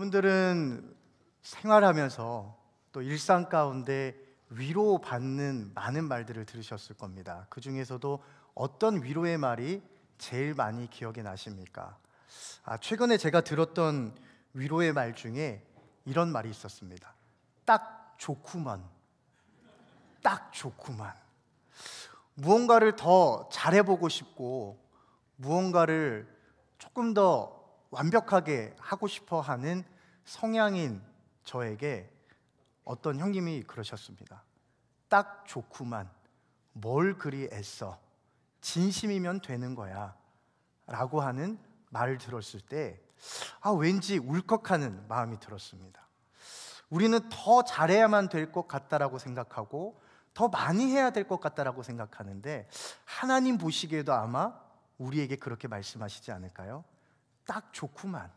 여러분들은 생활하면서 또 일상 가운데 위로받는 많은 말들을 들으셨을 겁니다. 그 중에서도 어떤 위로의 말이 제일 많이 기억에 나십니까? 최근에 제가 들었던 위로의 말 중에 이런 말이 있었습니다. 딱 좋구만. 딱 좋구만. 무언가를 더 잘해보고 싶고 무언가를 조금 더 완벽하게 하고 싶어 하는 성향인 저에게 어떤 형님이 그러셨습니다. 딱 좋구만. 뭘 그리 애써. 진심이면 되는 거야. 라고 하는 말을 들었을 때 왠지 울컥하는 마음이 들었습니다. 우리는 더 잘해야만 될 것 같다라고 생각하고 더 많이 해야 될 것 같다라고 생각하는데 하나님 보시기에도 아마 우리에게 그렇게 말씀하시지 않을까요? 딱 좋구만.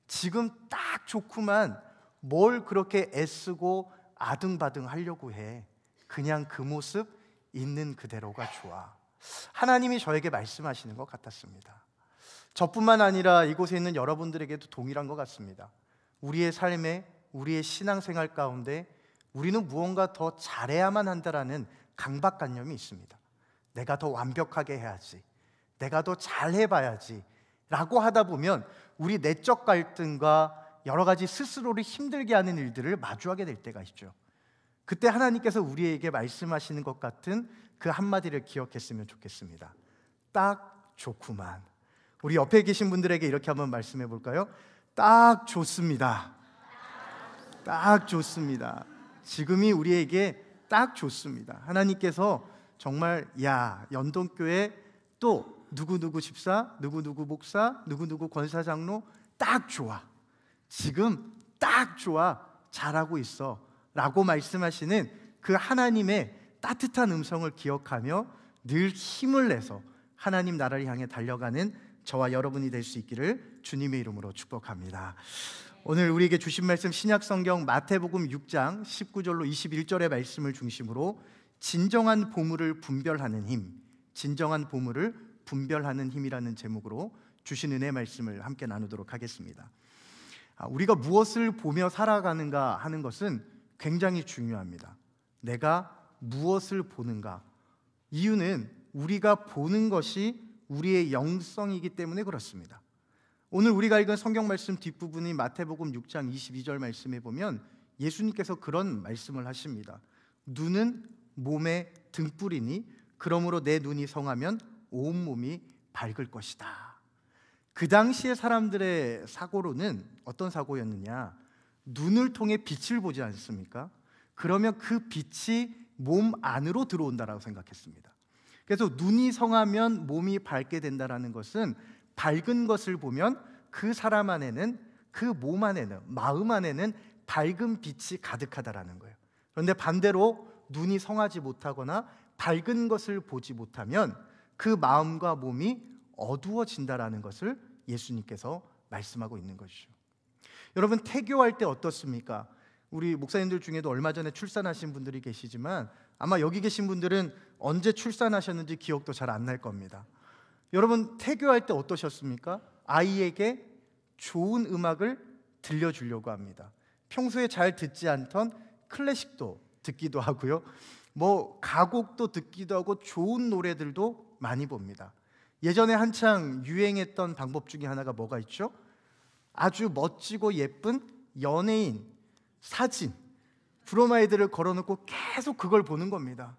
지금 딱 좋구만. 뭘 그렇게 애쓰고 아등바등 하려고 해. 그냥 그 모습 있는 그대로가 좋아. 하나님이 저에게 말씀하시는 것 같았습니다. 저뿐만 아니라 이곳에 있는 여러분들에게도 동일한 것 같습니다. 우리의 삶에, 우리의 신앙생활 가운데 우리는 무언가 더 잘해야만 한다라는 강박관념이 있습니다. 내가 더 완벽하게 해야지, 내가 더 잘해봐야지 라고 하다 보면 우리 내적 갈등과 여러 가지 스스로를 힘들게 하는 일들을 마주하게 될 때가 있죠. 그때 하나님께서 우리에게 말씀하시는 것 같은 그 한마디를 기억했으면 좋겠습니다. 딱 좋구만. 우리 옆에 계신 분들에게 이렇게 한번 말씀해 볼까요? 딱 좋습니다. 딱 좋습니다. 지금이 우리에게 딱 좋습니다. 하나님께서 정말 연동교회 또 누구누구 집사, 누구누구 목사, 누구누구 권사장로 딱 좋아. 지금 딱 좋아. 잘하고 있어. 라고 말씀하시는 그 하나님의 따뜻한 음성을 기억하며 늘 힘을 내서 하나님 나라를 향해 달려가는 저와 여러분이 될 수 있기를 주님의 이름으로 축복합니다. 오늘 우리에게 주신 말씀 신약성경 마태복음 6장 19절로 21절의 말씀을 중심으로 진정한 보물을 분별하는 힘, 진정한 보물을 분별하는 힘이라는 제목으로 주신 은혜 말씀을 함께 나누도록 하겠습니다. 우리가 무엇을 보며 살아가는가 하는 것은 굉장히 중요합니다. 내가 무엇을 보는가? 이유는 우리가 보는 것이 우리의 영성이기 때문에 그렇습니다. 오늘 우리가 읽은 성경 말씀 뒷부분인 마태복음 6장 22절 말씀에 보면 예수님께서 그런 말씀을 하십니다. 눈은 몸의 등불이니 그러므로 내 눈이 성하면 온 몸이 밝을 것이다. 그 당시의 사람들의 사고로는 어떤 사고였느냐? 눈을 통해 빛을 보지 않습니까? 그러면 그 빛이 몸 안으로 들어온다라고 생각했습니다. 그래서 눈이 성하면 몸이 밝게 된다라는 것은 밝은 것을 보면 그 사람 안에는, 그 몸 안에는, 마음 안에는 밝은 빛이 가득하다라는 거예요. 그런데 반대로 눈이 성하지 못하거나 밝은 것을 보지 못하면 그 마음과 몸이 어두워진다라는 것을 예수님께서 말씀하고 있는 것이죠. 여러분, 태교할 때 어떻습니까? 우리 목사님들 중에도 얼마 전에 출산하신 분들이 계시지만 아마 여기 계신 분들은 언제 출산하셨는지 기억도 잘 안 날 겁니다. 여러분, 태교할 때 어떠셨습니까? 아이에게 좋은 음악을 들려주려고 합니다. 평소에 잘 듣지 않던 클래식도 듣기도 하고요, 가곡도 듣기도 하고 좋은 노래들도 많이 봅니다. 예전에 한창 유행했던 방법 중에 하나가 뭐가 있죠? 아주 멋지고 예쁜 연예인 사진, 브로마이드를 걸어놓고 계속 그걸 보는 겁니다.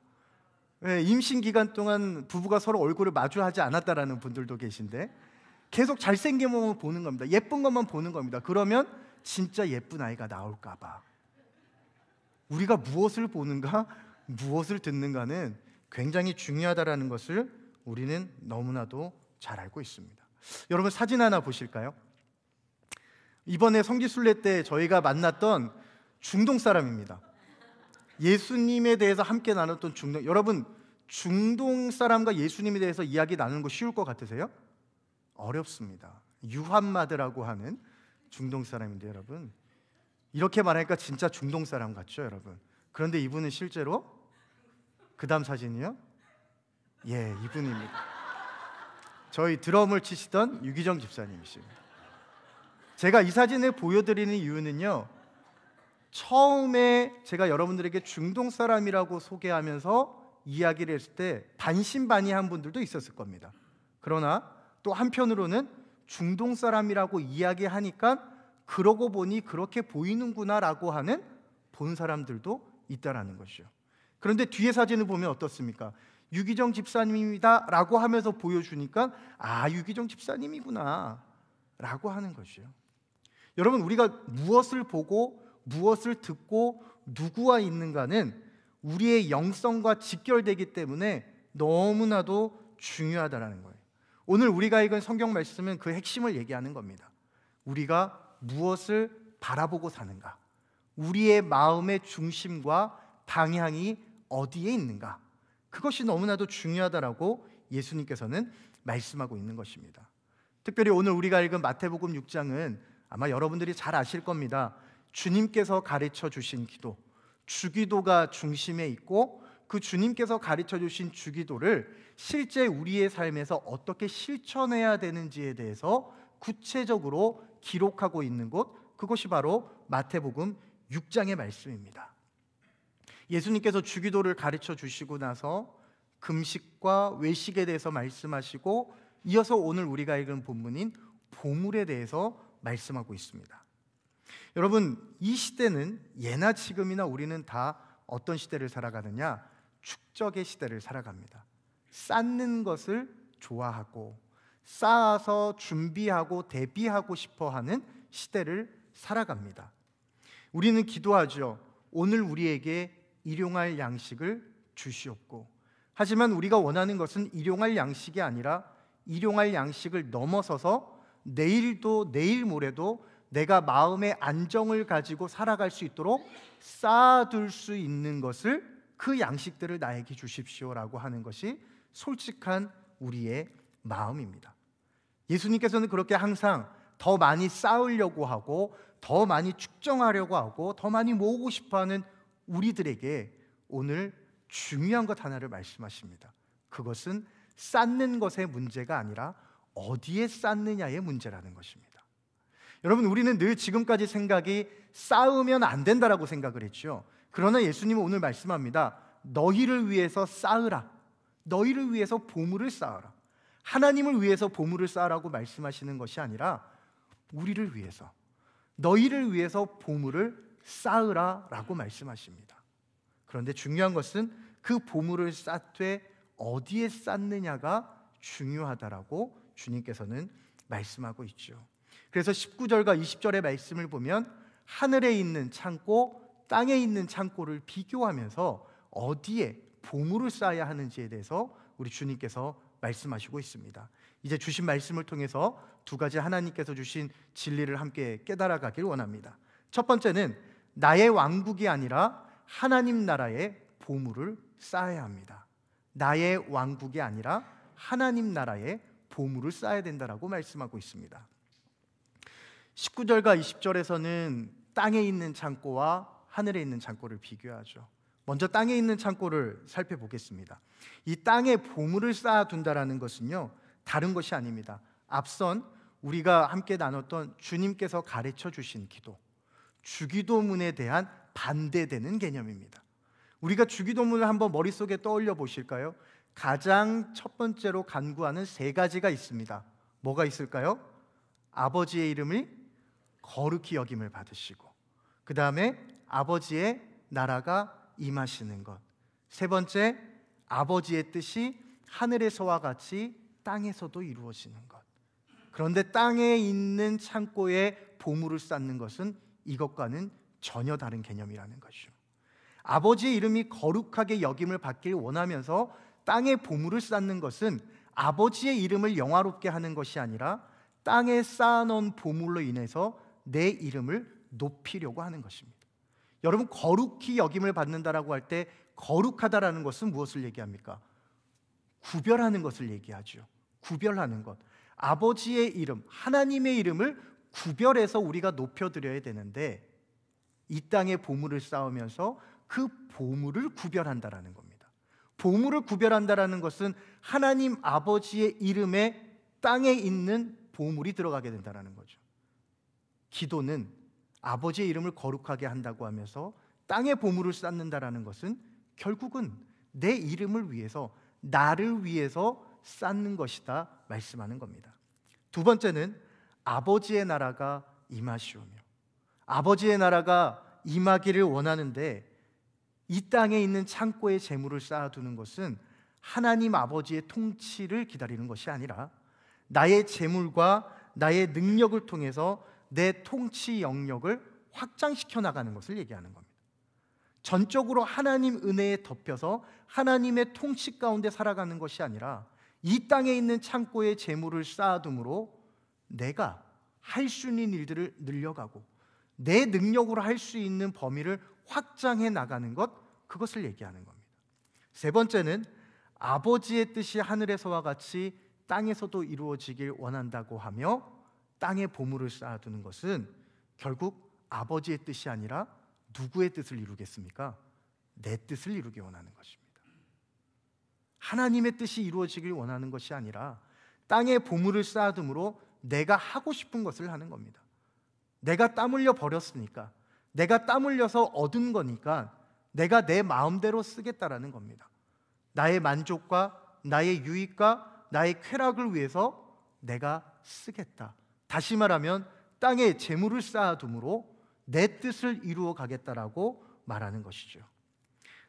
임신 기간 동안 부부가 서로 얼굴을 마주하지 않았다라는 분들도 계신데 계속 잘생긴 몸을 보는 겁니다. 예쁜 것만 보는 겁니다. 그러면 진짜 예쁜 아이가 나올까 봐. 우리가 무엇을 보는가, 무엇을 듣는가는 굉장히 중요하다라는 것을 우리는 너무나도 잘 알고 있습니다. 여러분, 사진 하나 보실까요? 이번에 성지순례 때 저희가 만났던 중동 사람입니다. 예수님에 대해서 함께 나눴던 중동. 여러분, 중동 사람과 예수님에 대해서 이야기 나누는 거 쉬울 것 같으세요? 어렵습니다. 유함마드라고 하는 중동 사람인데 여러분, 이렇게 말하니까 진짜 중동 사람 같죠, 여러분? 그런데 이분은 실제로 그 다음 사진이요? 이분입니다. 저희 드럼을 치시던 유기정 집사님이십니다. 제가 이 사진을 보여드리는 이유는요, 처음에 제가 여러분들에게 중동 사람이라고 소개하면서 이야기를 했을 때 반신반의한 분들도 있었을 겁니다. 그러나 또 한편으로는 중동 사람이라고 이야기하니까 그러고 보니 그렇게 보이는구나라고 하는 본 사람들도 있다라는 것이죠. 그런데 뒤에 사진을 보면 어떻습니까? 유기정 집사님입니다 라고 하면서 보여주니까 유기정 집사님이구나 라고 하는 것이요. 여러분, 우리가 무엇을 보고 무엇을 듣고 누구와 있는가는 우리의 영성과 직결되기 때문에 너무나도 중요하다는 거예요. 오늘 우리가 읽은 성경 말씀은 그 핵심을 얘기하는 겁니다. 우리가 무엇을 바라보고 사는가, 우리의 마음의 중심과 방향이 어디에 있는가, 그것이 너무나도 중요하다라고 예수님께서는 말씀하고 있는 것입니다. 특별히 오늘 우리가 읽은 마태복음 6장은 아마 여러분들이 잘 아실 겁니다. 주님께서 가르쳐 주신 기도, 주기도가 중심에 있고 그 주님께서 가르쳐 주신 주기도를 실제 우리의 삶에서 어떻게 실천해야 되는지에 대해서 구체적으로 기록하고 있는 곳, 그것이 바로 마태복음 6장의 말씀입니다. 예수님께서 주기도를 가르쳐 주시고 나서 금식과 외식에 대해서 말씀하시고 이어서 오늘 우리가 읽은 본문인 보물에 대해서 말씀하고 있습니다. 여러분, 이 시대는 예나 지금이나 우리는 다 어떤 시대를 살아가느냐? 축적의 시대를 살아갑니다. 쌓는 것을 좋아하고 쌓아서 준비하고 대비하고 싶어하는 시대를 살아갑니다. 우리는 기도하죠. 오늘 우리에게 일용할 양식을 주시옵고. 하지만 우리가 원하는 것은 일용할 양식이 아니라 일용할 양식을 넘어서서 내일도 내일 모레도 내가 마음의 안정을 가지고 살아갈 수 있도록 쌓아둘 수 있는 것을, 그 양식들을 나에게 주십시오라고 하는 것이 솔직한 우리의 마음입니다. 예수님께서는 그렇게 항상 더 많이 쌓으려고 하고 더 많이 축정하려고 하고 더 많이 모으고 싶어하는 우리들에게 오늘 중요한 것 하나를 말씀하십니다. 그것은 쌓는 것의 문제가 아니라 어디에 쌓느냐의 문제라는 것입니다. 여러분, 우리는 늘 지금까지 생각이 쌓으면 안 된다라고 생각을 했죠. 그러나 예수님은 오늘 말씀합니다. 너희를 위해서 쌓으라. 너희를 위해서 보물을 쌓아라. 하나님을 위해서 보물을 쌓으라고 말씀하시는 것이 아니라 우리를 위해서, 너희를 위해서 보물을 쌓으라 라고 말씀하십니다. 그런데 중요한 것은 그 보물을 쌓되 어디에 쌓느냐가 중요하다라고 주님께서는 말씀하고 있죠. 그래서 19절과 20절의 말씀을 보면 하늘에 있는 창고, 땅에 있는 창고를 비교하면서 어디에 보물을 쌓아야 하는지에 대해서 우리 주님께서 말씀하시고 있습니다. 이제 주신 말씀을 통해서 두 가지 하나님께서 주신 진리를 함께 깨달아가길 원합니다. 첫 번째는 나의 왕국이 아니라 하나님 나라의 보물을 쌓아야 합니다. 나의 왕국이 아니라 하나님 나라의 보물을 쌓아야 된다라고 말씀하고 있습니다. 19절과 20절에서는 땅에 있는 창고와 하늘에 있는 창고를 비교하죠. 먼저 땅에 있는 창고를 살펴보겠습니다. 이 땅에 보물을 쌓아둔다라는 것은요, 다른 것이 아닙니다. 앞선 우리가 함께 나눴던 주님께서 가르쳐 주신 기도, 주기도문에 대한 반대되는 개념입니다. 우리가 주기도문을 한번 머릿속에 떠올려 보실까요? 가장 첫 번째로 간구하는 세 가지가 있습니다. 뭐가 있을까요? 아버지의 이름이 거룩히 여김을 받으시고, 그 다음에 아버지의 나라가 임하시는 것, 세 번째 아버지의 뜻이 하늘에서와 같이 땅에서도 이루어지는 것. 그런데 땅에 있는 창고에 보물을 쌓는 것은 이것과는 전혀 다른 개념이라는 것이죠. 아버지의 이름이 거룩하게 여김을 받길 원하면서 땅에 보물을 쌓는 것은 아버지의 이름을 영화롭게 하는 것이 아니라 땅에 쌓아놓은 보물로 인해서 내 이름을 높이려고 하는 것입니다. 여러분, 거룩히 여김을 받는다라고 할 때 거룩하다라는 것은 무엇을 얘기합니까? 구별하는 것을 얘기하죠. 구별하는 것. 아버지의 이름, 하나님의 이름을 구별해서 우리가 높여드려야 되는데 이 땅에 보물을 쌓으면서 그 보물을 구별한다라는 겁니다. 보물을 구별한다라는 것은 하나님 아버지의 이름에 땅에 있는 보물이 들어가게 된다는 거죠. 기도는 아버지의 이름을 거룩하게 한다고 하면서 땅에 보물을 쌓는다라는 것은 결국은 내 이름을 위해서, 나를 위해서 쌓는 것이다 말씀하는 겁니다. 두 번째는 아버지의 나라가 임하시오며, 아버지의 나라가 임하기를 원하는데 이 땅에 있는 창고에 재물을 쌓아두는 것은 하나님 아버지의 통치를 기다리는 것이 아니라 나의 재물과 나의 능력을 통해서 내 통치 영역을 확장시켜 나가는 것을 얘기하는 겁니다. 전적으로 하나님 은혜에 덮여서 하나님의 통치 가운데 살아가는 것이 아니라 이 땅에 있는 창고에 재물을 쌓아둠으로 내가 할 수 있는 일들을 늘려가고 내 능력으로 할 수 있는 범위를 확장해 나가는 것, 그것을 얘기하는 겁니다. 세 번째는 아버지의 뜻이 하늘에서와 같이 땅에서도 이루어지길 원한다고 하며 땅에 보물을 쌓아두는 것은 결국 아버지의 뜻이 아니라 누구의 뜻을 이루겠습니까? 내 뜻을 이루기 원하는 것입니다. 하나님의 뜻이 이루어지길 원하는 것이 아니라 땅에 보물을 쌓아둠으로 내가 하고 싶은 것을 하는 겁니다. 내가 땀 흘려 버렸으니까, 내가 땀 흘려서 얻은 거니까 내가 내 마음대로 쓰겠다라는 겁니다. 나의 만족과 나의 유익과 나의 쾌락을 위해서 내가 쓰겠다. 다시 말하면 땅에 재물을 쌓아둠으로 내 뜻을 이루어 가겠다라고 말하는 것이죠.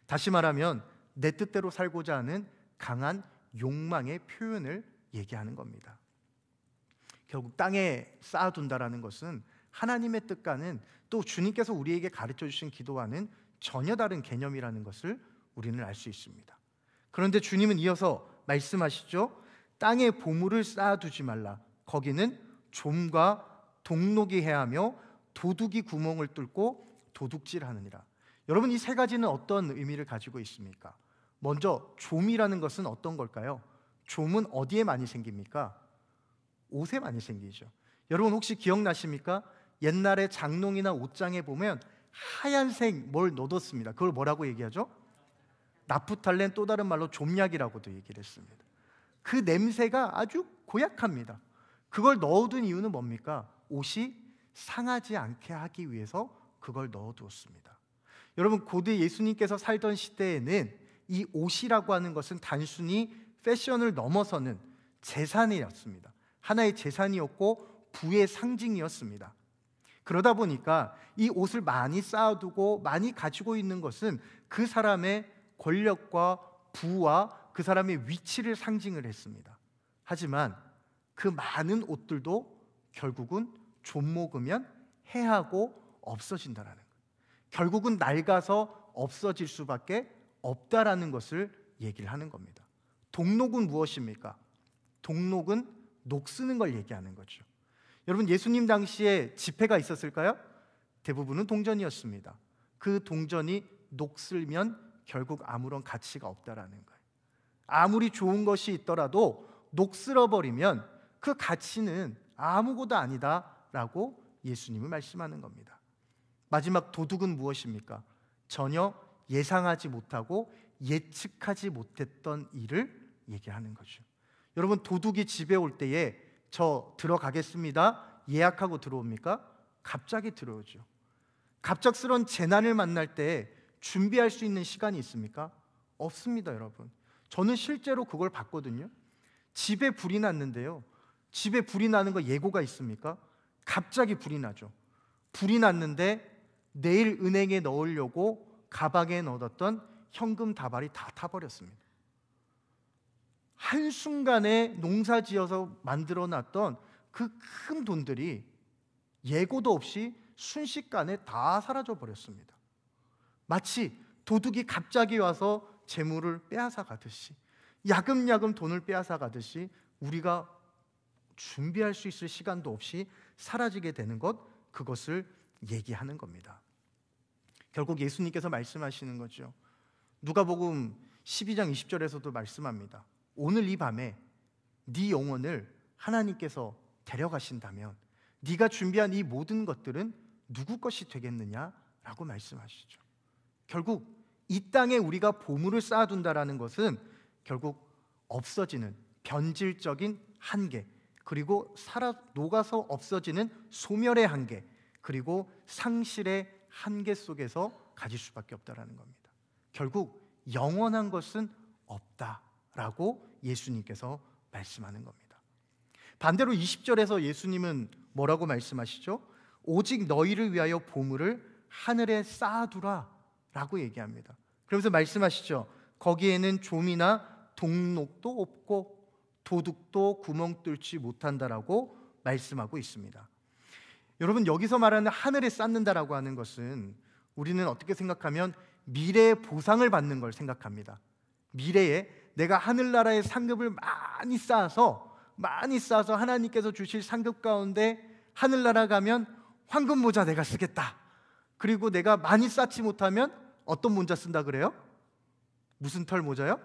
다시 말하면 내 뜻대로 살고자 하는 강한 욕망의 표현을 얘기하는 겁니다. 결국 땅에 쌓아둔다라는 것은 하나님의 뜻과는, 또 주님께서 우리에게 가르쳐 주신 기도와는 전혀 다른 개념이라는 것을 우리는 알 수 있습니다. 그런데 주님은 이어서 말씀하시죠. 땅에 보물을 쌓아두지 말라. 거기는 좀과 동록이 해하며 도둑이 구멍을 뚫고 도둑질하느니라. 여러분, 이 세 가지는 어떤 의미를 가지고 있습니까? 먼저 좀이라는 것은 어떤 걸까요? 좀은 어디에 많이 생깁니까? 옷에 많이 생기죠. 여러분 혹시 기억나십니까? 옛날에 장롱이나 옷장에 보면 하얀색 뭘 넣어뒀습니다. 그걸 뭐라고 얘기하죠? 나프탈렌, 또 다른 말로 좀약이라고도 얘기를 했습니다. 그 냄새가 아주 고약합니다. 그걸 넣어둔 이유는 뭡니까? 옷이 상하지 않게 하기 위해서 그걸 넣어두었습니다. 여러분, 고대 예수님께서 살던 시대에는 이 옷이라고 하는 것은 단순히 패션을 넘어서는 재산이었습니다. 하나의 재산이었고 부의 상징이었습니다. 그러다 보니까 이 옷을 많이 쌓아두고 많이 가지고 있는 것은 그 사람의 권력과 부와 그 사람의 위치를 상징을 했습니다. 하지만 그 많은 옷들도 결국은 좀 먹으면 해하고 없어진다는 거예요. 결국은 낡아서 없어질 수밖에 없다라는 것을 얘기를 하는 겁니다. 동록은 무엇입니까? 동록은 녹 쓰는 걸 얘기하는 거죠. 여러분, 예수님 당시에 지폐가 있었을까요? 대부분은 동전이었습니다. 그 동전이 녹슬면 결국 아무런 가치가 없다라는 거예요. 아무리 좋은 것이 있더라도 녹슬어 버리면 그 가치는 아무것도 아니다라고 예수님은 말씀하는 겁니다. 마지막 도둑은 무엇입니까? 전혀 예상하지 못하고 예측하지 못했던 일을 얘기하는 거죠. 여러분, 도둑이 집에 올 때에 저 들어가겠습니다 예약하고 들어옵니까? 갑자기 들어오죠. 갑작스런 재난을 만날 때 준비할 수 있는 시간이 있습니까? 없습니다, 여러분. 저는 실제로 그걸 봤거든요. 집에 불이 났는데요, 집에 불이 나는 거 예고가 있습니까? 갑자기 불이 나죠. 불이 났는데 내일 은행에 넣으려고 가방에 넣어뒀던 현금 다발이 다 타버렸습니다. 한순간에 농사지어서 만들어놨던 그 큰 돈들이 예고도 없이 순식간에 다 사라져 버렸습니다. 마치 도둑이 갑자기 와서 재물을 빼앗아 가듯이, 야금야금 돈을 빼앗아 가듯이 우리가 준비할 수 있을 시간도 없이 사라지게 되는 것, 그것을 얘기하는 겁니다. 결국 예수님께서 말씀하시는 거죠. 누가복음 12장 20절에서도 말씀합니다. 오늘 이 밤에 네 영혼을 하나님께서 데려가신다면 네가 준비한 이 모든 것들은 누구 것이 되겠느냐라고 말씀하시죠. 결국 이 땅에 우리가 보물을 쌓아둔다라는 것은 결국 없어지는 변질적인 한계, 그리고 녹아서 없어지는 소멸의 한계, 그리고 상실의 한계 속에서 가질 수밖에 없다라는 겁니다. 결국 영원한 것은 없다라고 예수님께서 말씀하는 겁니다. 반대로 20절에서 예수님은 뭐라고 말씀하시죠? 오직 너희를 위하여 보물을 하늘에 쌓아두라 라고 얘기합니다. 그러면서 말씀하시죠. 거기에는 좀이나 동록도 없고 도둑도 구멍 뚫지 못한다라고 말씀하고 있습니다. 여러분, 여기서 말하는 하늘에 쌓는다라고 하는 것은 우리는 어떻게 생각하면 미래의 보상을 받는 걸 생각합니다. 미래에 내가 하늘나라의 상급을 많이 쌓아서 하나님께서 주실 상급 가운데 하늘나라 가면 황금 모자 내가 쓰겠다. 그리고 내가 많이 쌓지 못하면 어떤 모자 쓴다 그래요? 무슨 털 모자요?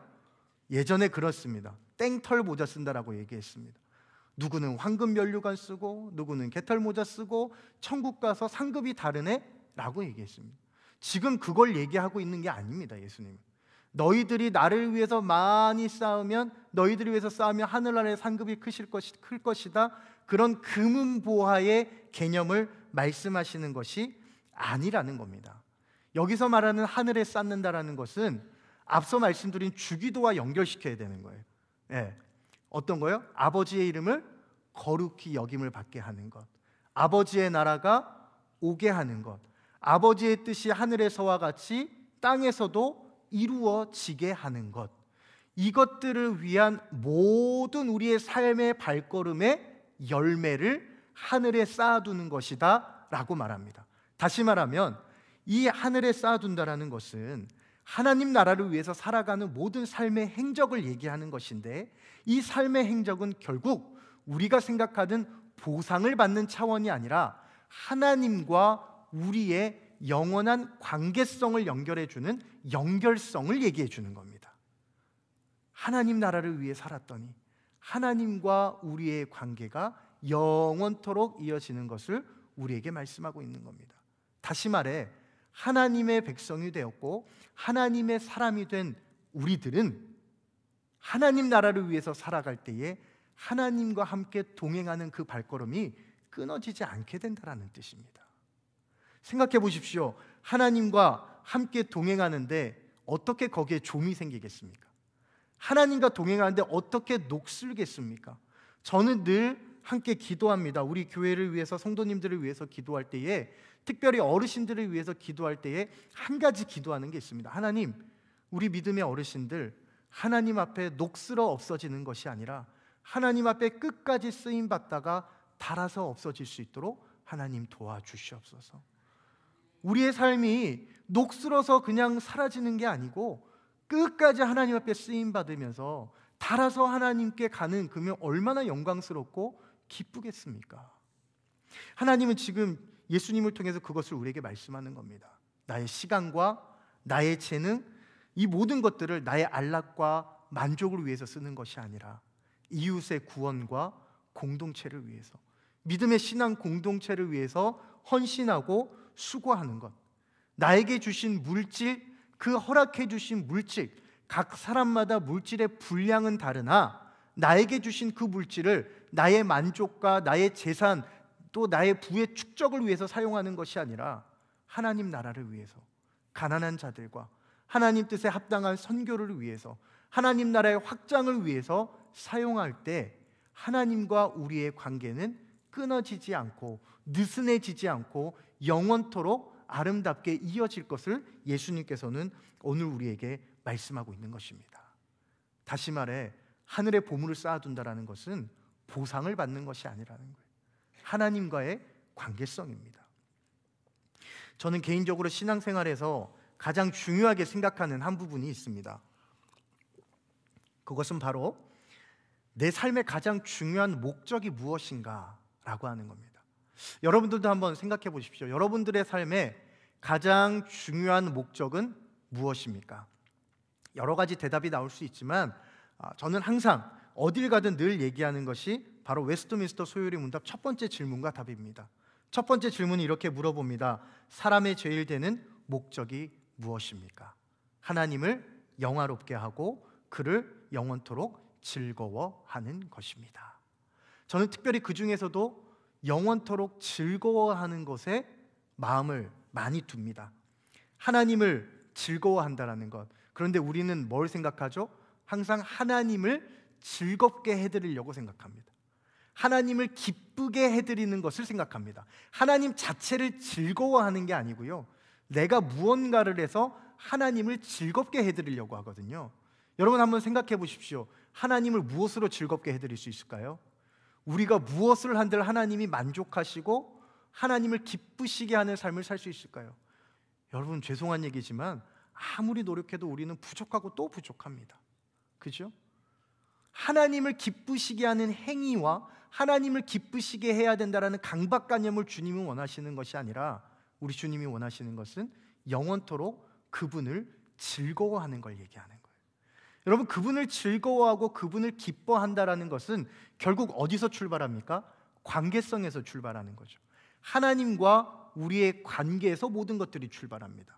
예전에 그렇습니다. 땡털 모자 쓴다라고 얘기했습니다. 누구는 황금 면류관 쓰고 누구는 개털 모자 쓰고 천국 가서 상급이 다르네 라고 얘기했습니다. 지금 그걸 얘기하고 있는 게 아닙니다. 예수님, 너희들이 나를 위해서 많이 쌓으면, 너희들을 위해서 쌓으면 하늘나라의 상급이 클 것이다, 그런 금은보화의 개념을 말씀하시는 것이 아니라는 겁니다. 여기서 말하는 하늘에 쌓는다라는 것은 앞서 말씀드린 주기도와 연결시켜야 되는 거예요. 어떤 거요? 아버지의 이름을 거룩히 여김을 받게 하는 것, 아버지의 나라가 오게 하는 것, 아버지의 뜻이 하늘에서와 같이 땅에서도 이루어지게 하는 것, 이것들을 위한 모든 우리의 삶의 발걸음의 열매를 하늘에 쌓아두는 것이다 라고 말합니다. 다시 말하면 이 하늘에 쌓아둔다라는 것은 하나님 나라를 위해서 살아가는 모든 삶의 행적을 얘기하는 것인데, 이 삶의 행적은 결국 우리가 생각하는 보상을 받는 차원이 아니라 하나님과 우리의 영원한 관계성을 연결해주는 연결성을 얘기해주는 겁니다. 하나님 나라를 위해 살았더니 하나님과 우리의 관계가 영원토록 이어지는 것을 우리에게 말씀하고 있는 겁니다. 다시 말해, 하나님의 백성이 되었고 하나님의 사람이 된 우리들은 하나님 나라를 위해서 살아갈 때에 하나님과 함께 동행하는 그 발걸음이 끊어지지 않게 된다는 뜻입니다. 생각해 보십시오. 하나님과 함께 동행하는데 어떻게 거기에 좀이 생기겠습니까? 하나님과 동행하는데 어떻게 녹슬겠습니까? 저는 늘 함께 기도합니다. 우리 교회를 위해서, 성도님들을 위해서 기도할 때에, 특별히 어르신들을 위해서 기도할 때에 한 가지 기도하는 게 있습니다. 하나님, 우리 믿음의 어르신들 하나님 앞에 녹슬어 없어지는 것이 아니라 하나님 앞에 끝까지 쓰임 받다가 닳아서 없어질 수 있도록 하나님 도와주시옵소서. 우리의 삶이 녹슬어서 그냥 사라지는 게 아니고 끝까지 하나님 앞에 쓰임 받으면서 닳아서 하나님께 가는, 그러면 얼마나 영광스럽고 기쁘겠습니까? 하나님은 지금 예수님을 통해서 그것을 우리에게 말씀하는 겁니다. 나의 시간과 나의 재능, 이 모든 것들을 나의 안락과 만족을 위해서 쓰는 것이 아니라 이웃의 구원과 공동체를 위해서, 믿음의 신앙 공동체를 위해서 헌신하고 수고하는 것, 나에게 주신 물질, 그 허락해 주신 물질, 각 사람마다 물질의 분량은 다르나 나에게 주신 그 물질을 나의 만족과 나의 재산, 또 나의 부의 축적을 위해서 사용하는 것이 아니라 하나님 나라를 위해서, 가난한 자들과 하나님 뜻에 합당한 선교를 위해서, 하나님 나라의 확장을 위해서 사용할 때 하나님과 우리의 관계는 끊어지지 않고 느슨해지지 않고 영원토록 아름답게 이어질 것을 예수님께서는 오늘 우리에게 말씀하고 있는 것입니다. 다시 말해, 하늘에 보물을 쌓아둔다는 것은 보상을 받는 것이 아니라는 거예요. 하나님과의 관계성입니다. 저는 개인적으로 신앙생활에서 가장 중요하게 생각하는 한 부분이 있습니다. 그것은 바로 내 삶의 가장 중요한 목적이 무엇인가 라고 하는 겁니다. 여러분들도 한번 생각해 보십시오. 여러분들의 삶의 가장 중요한 목적은 무엇입니까? 여러 가지 대답이 나올 수 있지만 저는 항상 어딜 가든 늘 얘기하는 것이 바로 웨스트민스터 소요리 문답 첫 번째 질문과 답입니다. 첫 번째 질문이 이렇게 물어봅니다. 사람의 제일 되는 목적이 무엇입니까? 하나님을 영화롭게 하고 그를 영원토록 즐거워하는 것입니다. 저는 특별히 그 중에서도 영원토록 즐거워하는 것에 마음을 많이 둡니다. 하나님을 즐거워한다라는 것. 그런데 우리는 뭘 생각하죠? 항상 하나님을 즐겁게 해드리려고 생각합니다. 하나님을 기쁘게 해드리는 것을 생각합니다. 하나님 자체를 즐거워하는 게 아니고요, 내가 무언가를 해서 하나님을 즐겁게 해드리려고 하거든요. 여러분 한번 생각해 보십시오. 하나님을 무엇으로 즐겁게 해드릴 수 있을까요? 우리가 무엇을 한들 하나님이 만족하시고 하나님을 기쁘시게 하는 삶을 살 수 있을까요? 여러분, 죄송한 얘기지만 아무리 노력해도 우리는 부족하고 또 부족합니다. 그죠? 하나님을 기쁘시게 하는 행위와 하나님을 기쁘시게 해야 된다라는 강박관념을 주님은 원하시는 것이 아니라, 우리 주님이 원하시는 것은 영원토록 그분을 즐거워하는 걸 얘기하는 거예요. 여러분, 그분을 즐거워하고 그분을 기뻐한다라는 것은 결국 어디서 출발합니까? 관계성에서 출발하는 거죠. 하나님과 우리의 관계에서 모든 것들이 출발합니다.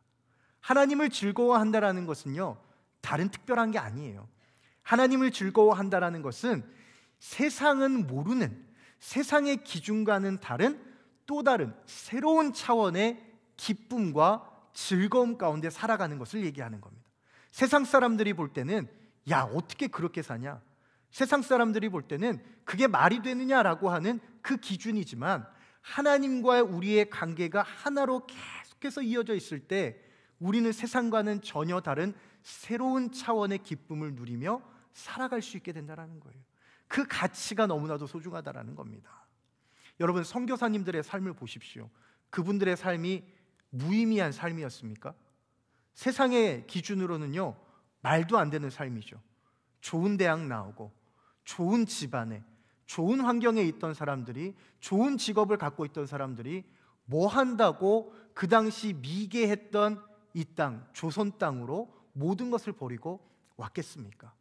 하나님을 즐거워한다라는 것은요, 다른 특별한 게 아니에요. 하나님을 즐거워한다라는 것은 세상은 모르는, 세상의 기준과는 다른 또 다른 새로운 차원의 기쁨과 즐거움 가운데 살아가는 것을 얘기하는 겁니다. 세상 사람들이 볼 때는 야, 어떻게 그렇게 사냐? 세상 사람들이 볼 때는 그게 말이 되느냐라고 하는 그 기준이지만, 하나님과 우리의 관계가 하나로 계속해서 이어져 있을 때 우리는 세상과는 전혀 다른 새로운 차원의 기쁨을 누리며 살아갈 수 있게 된다는 거예요. 그 가치가 너무나도 소중하다는 겁니다. 여러분, 선교사님들의 삶을 보십시오. 그분들의 삶이 무의미한 삶이었습니까? 세상의 기준으로는요, 말도 안 되는 삶이죠. 좋은 대학 나오고 좋은 집안에 좋은 환경에 있던 사람들이, 좋은 직업을 갖고 있던 사람들이 뭐 한다고 그 당시 미개했던 이 땅, 조선 땅으로 모든 것을 버리고 왔겠습니까?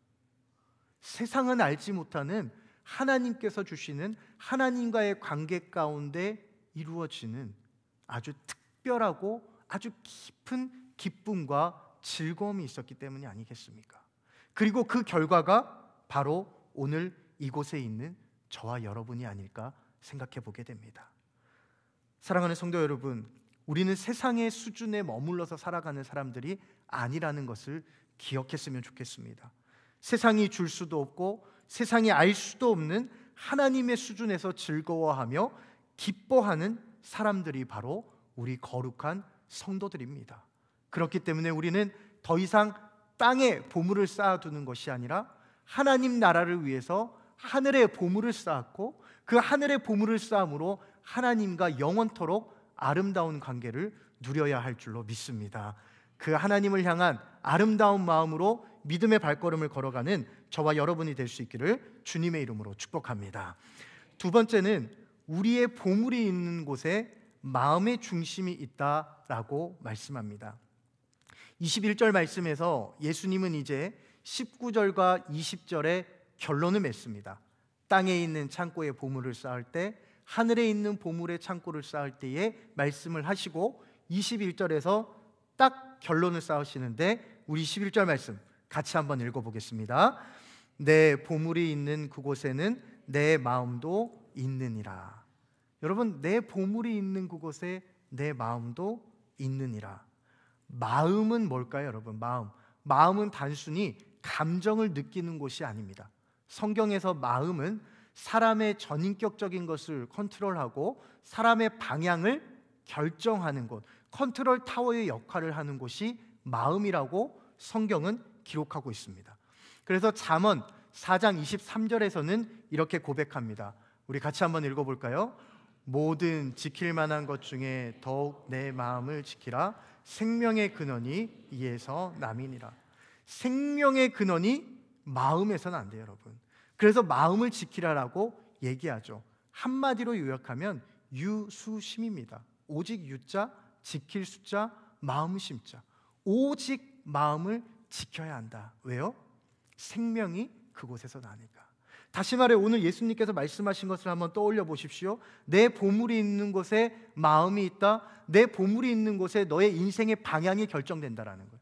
세상은 알지 못하는 하나님께서 주시는 하나님과의 관계 가운데 이루어지는 아주 특별하고 아주 깊은 기쁨과 즐거움이 있었기 때문이 아니겠습니까? 그리고 그 결과가 바로 오늘 이곳에 있는 저와 여러분이 아닐까 생각해 보게 됩니다. 사랑하는 성도 여러분, 우리는 세상의 수준에 머물러서 살아가는 사람들이 아니라는 것을 기억했으면 좋겠습니다. 세상이 줄 수도 없고 세상이 알 수도 없는 하나님의 수준에서 즐거워하며 기뻐하는 사람들이 바로 우리 거룩한 성도들입니다. 그렇기 때문에 우리는 더 이상 땅에 보물을 쌓아두는 것이 아니라 하나님 나라를 위해서 하늘에 보물을 쌓았고, 그 하늘의 보물을 쌓음으로 하나님과 영원토록 아름다운 관계를 누려야 할 줄로 믿습니다. 그 하나님을 향한 아름다운 마음으로 믿음의 발걸음을 걸어가는 저와 여러분이 될 수 있기를 주님의 이름으로 축복합니다. 두 번째는 우리의 보물이 있는 곳에 마음의 중심이 있다라고 말씀합니다. 21절 말씀에서 예수님은 이제 19절과 20절에 결론을 맺습니다. 땅에 있는 창고에 보물을 쌓을 때, 하늘에 있는 보물의 창고를 쌓을 때에 말씀을 하시고 21절에서 딱 결론을 쌓으시는데, 우리 21절 말씀 같이 한번 읽어보겠습니다. 내 보물이 있는 그곳에는 내 마음도 있느니라. 여러분, 내 보물이 있는 그곳에 내 마음도 있느니라. 마음은 뭘까요, 여러분? 마음은 단순히 감정을 느끼는 곳이 아닙니다. 성경에서 마음은 사람의 전인격적인 것을 컨트롤하고 사람의 방향을 결정하는 곳, 컨트롤 타워의 역할을 하는 곳이 마음이라고 성경은 기록하고 있습니다. 그래서 잠언 4장 23절에서는 이렇게 고백합니다. 우리 같이 한번 읽어볼까요? 모든 지킬 만한 것 중에 더욱 내 마음을 지키라. 생명의 근원이 이에서 남이니라. 생명의 근원이 마음에서는 안 돼요, 여러분. 그래서 마음을 지키라라고 얘기하죠. 한마디로 요약하면 유수심입니다. 오직 유자, 지킬 숫자, 마음 심자. 오직 마음을 지켜야 한다. 왜요? 생명이 그곳에서 나니까. 다시 말해, 오늘 예수님께서 말씀하신 것을 한번 떠올려 보십시오. 내 보물이 있는 곳에 마음이 있다. 내 보물이 있는 곳에 너의 인생의 방향이 결정된다라는 거예요.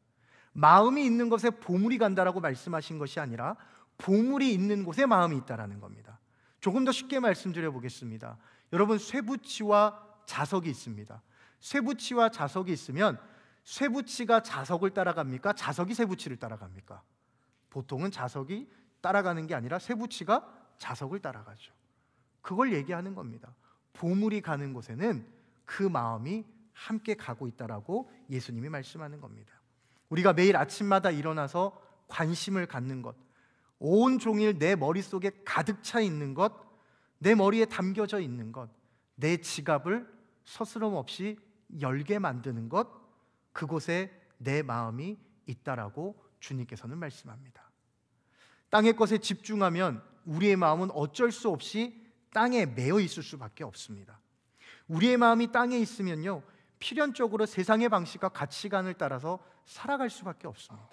마음이 있는 곳에 보물이 간다라고 말씀하신 것이 아니라 보물이 있는 곳에 마음이 있다라는 겁니다. 조금 더 쉽게 말씀드려 보겠습니다. 여러분, 쇠붙이와 자석이 있습니다. 쇠붙이와 자석이 있으면 쇠붙이가 자석을 따라갑니까? 자석이 쇠붙이를 따라갑니까? 보통은 자석이 따라가는 게 아니라 쇠붙이가 자석을 따라가죠. 그걸 얘기하는 겁니다. 보물이 가는 곳에는 그 마음이 함께 가고 있다라고 예수님이 말씀하는 겁니다. 우리가 매일 아침마다 일어나서 관심을 갖는 것, 온 종일 내 머릿속에 가득 차 있는 것, 내 머리에 담겨져 있는 것, 내 지갑을 서스럼 없이 열게 만드는 것, 그곳에 내 마음이 있다라고 주님께서는 말씀합니다. 땅의 것에 집중하면 우리의 마음은 어쩔 수 없이 땅에 매여 있을 수밖에 없습니다. 우리의 마음이 땅에 있으면요, 필연적으로 세상의 방식과 가치관을 따라서 살아갈 수밖에 없습니다.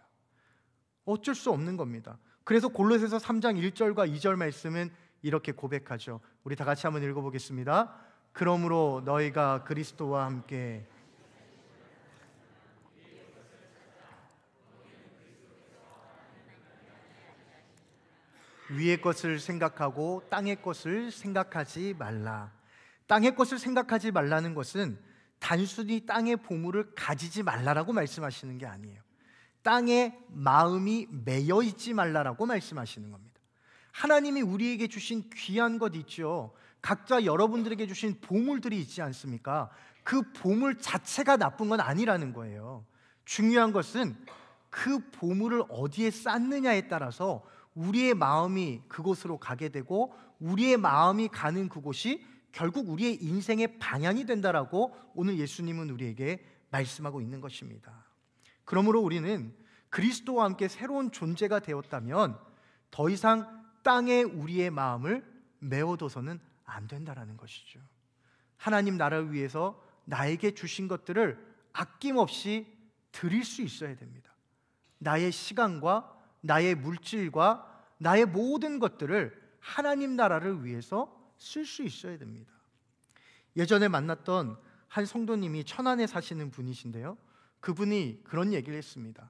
어쩔 수 없는 겁니다. 그래서 골로새서 3장 1절과 2절 말씀은 이렇게 고백하죠. 우리 다 같이 한번 읽어보겠습니다. 그러므로 너희가 그리스도와 함께 위의 것을 생각하고 땅의 것을 생각하지 말라. 땅의 것을 생각하지 말라는 것은 단순히 땅의 보물을 가지지 말라라고 말씀하시는 게 아니에요. 땅에 마음이 매여 있지 말라라고 말씀하시는 겁니다. 하나님이 우리에게 주신 귀한 것 있죠. 각자 여러분들에게 주신 보물들이 있지 않습니까? 그 보물 자체가 나쁜 건 아니라는 거예요. 중요한 것은 그 보물을 어디에 쌓느냐에 따라서 우리의 마음이 그곳으로 가게 되고 우리의 마음이 가는 그곳이 결국 우리의 인생의 방향이 된다라고 오늘 예수님은 우리에게 말씀하고 있는 것입니다. 그러므로 우리는 그리스도와 함께 새로운 존재가 되었다면 더 이상 땅에 우리의 마음을 메워둬서는 안 된다라는 것이죠. 하나님 나라를 위해서 나에게 주신 것들을 아낌없이 드릴 수 있어야 됩니다. 나의 시간과 나의 물질과 나의 모든 것들을 하나님 나라를 위해서 쓸 수 있어야 됩니다. 예전에 만났던 한 성도님이 천안에 사시는 분이신데요, 그분이 그런 얘기를 했습니다.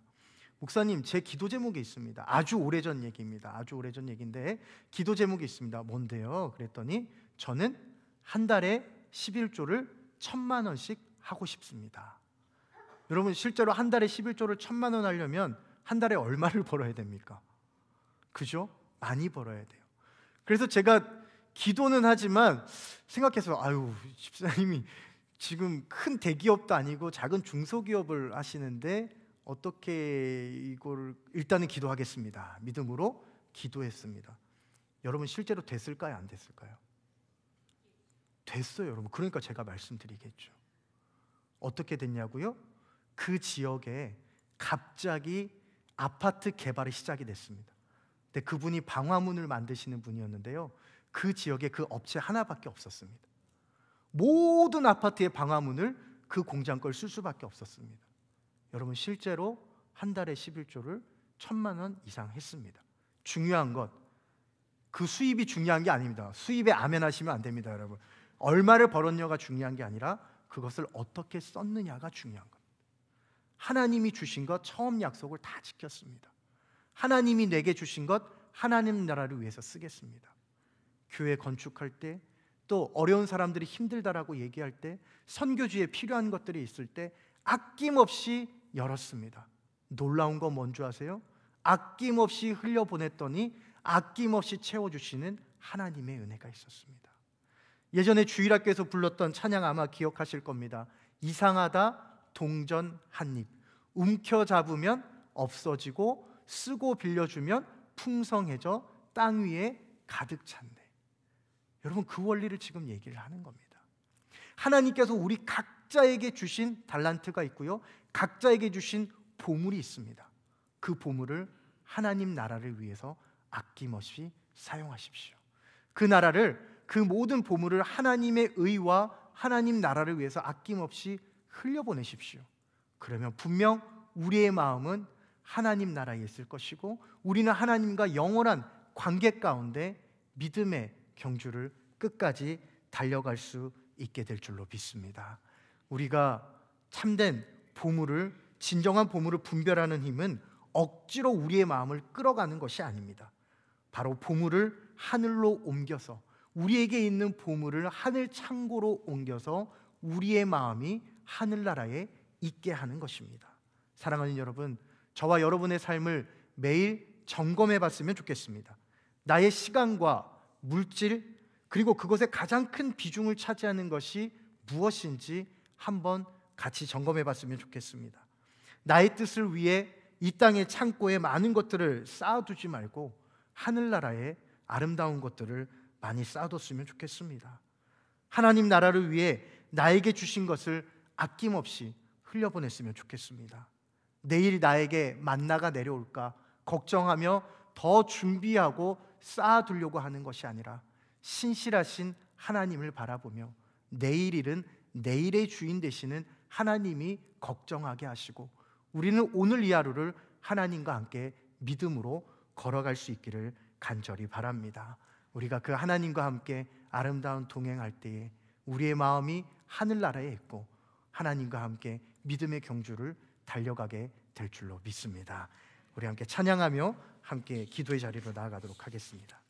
목사님, 제 기도 제목이 있습니다. 아주 오래전 얘기입니다. 아주 오래전 얘기인데 기도 제목이 있습니다. 뭔데요? 그랬더니 저는 한 달에 11조를 1,000만 원씩 하고 싶습니다. 여러분, 실제로 한 달에 11조를 1,000만 원 하려면 한 달에 얼마를 벌어야 됩니까? 그죠? 많이 벌어야 돼요. 그래서 제가 기도는 하지만 생각해서 아유, 집사님이 지금 큰 대기업도 아니고 작은 중소기업을 하시는데 어떻게 이걸, 일단은 기도하겠습니다. 믿음으로 기도했습니다. 여러분, 실제로 됐을까요? 안 됐을까요? 됐어요, 여러분. 그러니까 제가 말씀드리겠죠. 어떻게 됐냐고요? 그 지역에 갑자기 아파트 개발이 시작이 됐습니다. 근데 그분이 방화문을 만드시는 분이었는데요, 그 지역에 그 업체 하나밖에 없었습니다. 모든 아파트의 방화문을 그 공장 걸 쓸 수밖에 없었습니다. 여러분, 실제로 한 달에 11조를 1,000만 원 이상 했습니다. 중요한 것, 그 수입이 중요한 게 아닙니다. 수입에 아멘 하시면 안 됩니다, 여러분. 얼마를 벌었냐가 중요한 게 아니라 그것을 어떻게 썼느냐가 중요한 겁니다. 하나님이 주신 것, 처음 약속을 다 지켰습니다. 하나님이 내게 주신 것, 하나님 나라를 위해서 쓰겠습니다. 교회 건축할 때, 또 어려운 사람들이 힘들다라고 얘기할 때, 선교지에 필요한 것들이 있을 때 아낌없이 열었습니다. 놀라운 건 뭔지 아세요? 아낌없이 흘려보냈더니 아낌없이 채워주시는 하나님의 은혜가 있었습니다. 예전에 주일학교에서 불렀던 찬양 아마 기억하실 겁니다. 이상하다 동전 한입, 움켜잡으면 없어지고 쓰고 빌려주면 풍성해져 땅 위에 가득 찼네. 여러분, 그 원리를 지금 얘기를 하는 겁니다. 하나님께서 우리 각자에게 주신 달란트가 있고요, 각자에게 주신 보물이 있습니다. 그 보물을 하나님 나라를 위해서 아낌없이 사용하십시오. 그 나라를, 그 모든 보물을 하나님의 의와 하나님 나라를 위해서 아낌없이 흘려보내십시오. 그러면 분명 우리의 마음은 하나님 나라에 있을 것이고 우리는 하나님과 영원한 관계 가운데 믿음의 경주를 끝까지 달려갈 수 있게 될 줄로 믿습니다. 우리가 참된 보물을, 진정한 보물을 분별하는 힘은 억지로 우리의 마음을 끌어가는 것이 아닙니다. 바로 보물을 하늘로 옮겨서 우리에게 있는 보물을 하늘 창고로 옮겨서 우리의 마음이 하늘나라에 있게 하는 것입니다. 사랑하는 여러분, 저와 여러분의 삶을 매일 점검해 봤으면 좋겠습니다. 나의 시간과 물질, 그리고 그것에 가장 큰 비중을 차지하는 것이 무엇인지 한번 같이 점검해 봤으면 좋겠습니다. 나의 뜻을 위해 이 땅의 창고에 많은 것들을 쌓아두지 말고 하늘나라에 아름다운 것들을 많이 쌓아뒀으면 좋겠습니다. 하나님 나라를 위해 나에게 주신 것을 아낌없이 흘려보냈으면 좋겠습니다. 내일 나에게 만나가 내려올까 걱정하며 더 준비하고 쌓아두려고 하는 것이 아니라 신실하신 하나님을 바라보며 내일 일은 내일의 주인 되시는 하나님이 걱정하게 하시고 우리는 오늘 이 하루를 하나님과 함께 믿음으로 걸어갈 수 있기를 간절히 바랍니다. 우리가 그 하나님과 함께 아름다운 동행할 때에 우리의 마음이 하늘나라에 있고 하나님과 함께 믿음의 경주를 달려가게 될 줄로 믿습니다. 우리 함께 찬양하며 함께 기도의 자리로 나아가도록 하겠습니다.